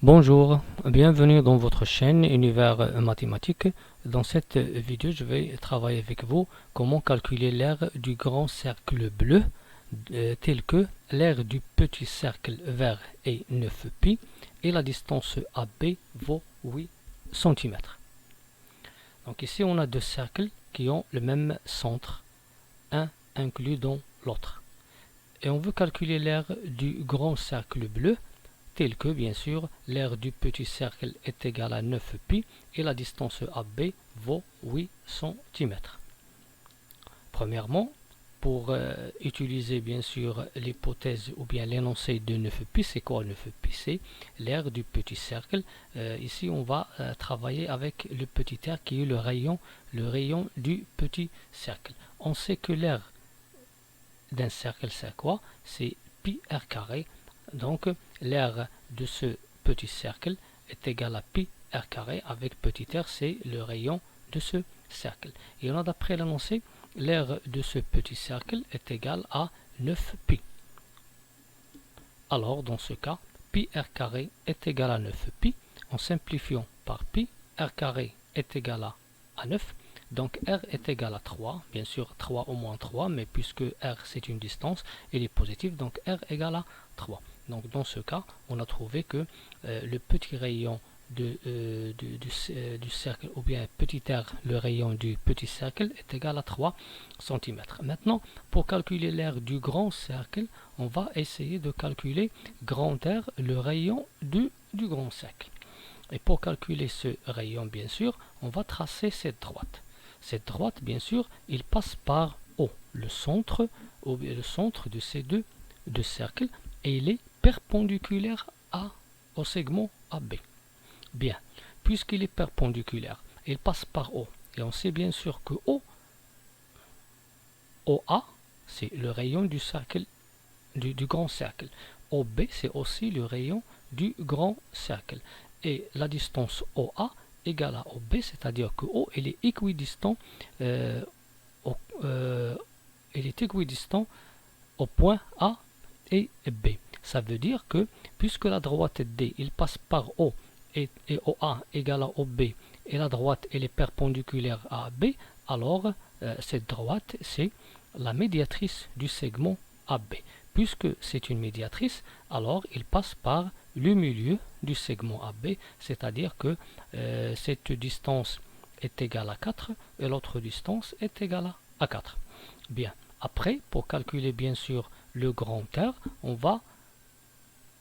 Bonjour, bienvenue dans votre chaîne Univers Mathématique. Dans cette vidéo, je vais travailler avec vous comment calculer l'aire du grand cercle bleu, tel que l'aire du petit cercle vert est 9π et la distance AB vaut 8 cm. Donc ici, on a deux cercles qui ont le même centre, un inclus dans l'autre. Et on veut calculer l'aire du grand cercle bleu, tel que, bien sûr, l'aire du petit cercle est égale à 9π et la distance AB vaut 8 cm. Premièrement, pour utiliser, bien sûr, l'hypothèse ou bien l'énoncé de 9π, c'est quoi 9π? C'est l'aire du petit cercle. Ici, on va travailler avec le petit r qui est le rayon du petit cercle. On sait que l'aire d'un cercle, c'est quoi? C'est pi r carré. Donc, l'aire de ce petit cercle est égal à pi r carré avec petit r, c'est le rayon de ce cercle. Et on a d'après l'énoncé, l'aire de ce petit cercle est égal à 9π. Alors, dans ce cas, pi r carré est égal à 9π. En simplifiant par pi, r carré est égal à 9. Donc r est égal à 3, bien sûr 3 au moins 3, mais puisque r c'est une distance, il est positif, donc r égale à 3. Donc dans ce cas, on a trouvé que le petit rayon du cercle, ou bien petit r, le rayon du petit cercle est égal à 3 cm. Maintenant, pour calculer l'aire du grand cercle, on va essayer de calculer grand R, le rayon du grand cercle. Et pour calculer ce rayon, bien sûr, on va tracer cette droite. Cette droite, bien sûr, il passe par O, le centre de ces deux cercles, et il est perpendiculaire au segment AB. Bien, puisqu'il est perpendiculaire, il passe par O. Et on sait bien sûr que OA, c'est le rayon du cercle, du grand cercle. OB, c'est aussi le rayon du grand cercle. Et la distance OA égale à OB, c'est-à-dire que O il est équidistant, au point A et B. Ça veut dire que puisque la droite D il passe par O et OA égale à OB et la droite elle est perpendiculaire à AB, alors cette droite c'est la médiatrice du segment AB. Puisque c'est une médiatrice, alors il passe par le milieu du segment AB, c'est-à-dire que cette distance est égale à 4 et l'autre distance est égale à 4. Bien, après, pour calculer bien sûr le grand R, on va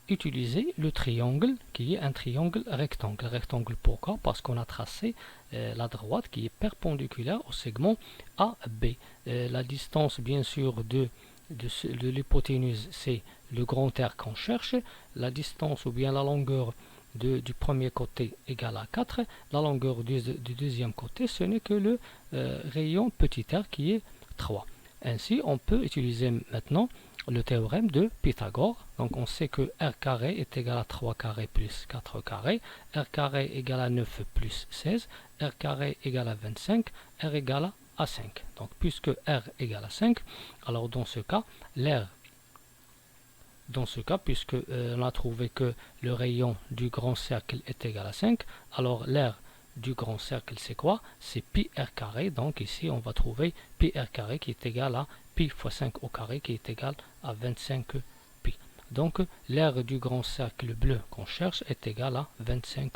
utiliser le triangle qui est un triangle rectangle. Rectangle pourquoi? Parce qu'on a tracé la droite qui est perpendiculaire au segment AB. La distance bien sûr de l'hypoténuse, c'est le grand R qu'on cherche. La distance ou bien la longueur du premier côté égale à 4. La longueur du deuxième côté, ce n'est que le rayon petit r qui est 3. Ainsi, on peut utiliser maintenant le théorème de Pythagore. Donc on sait que r carré est égal à 3 carré plus 4 carré, r carré égale à 9 plus 16, r carré égale à 25, r égale à 5. Donc puisque r égale à 5, alors dans ce cas, puisque on a trouvé que le rayon du grand cercle est égal à 5, alors l'aire du grand cercle c'est quoi? C'est pi r carré. Donc ici on va trouver pi r carré qui est égal à pi fois 5 au carré qui est égal à 25 pi. Donc l'aire du grand cercle bleu qu'on cherche est égal à 25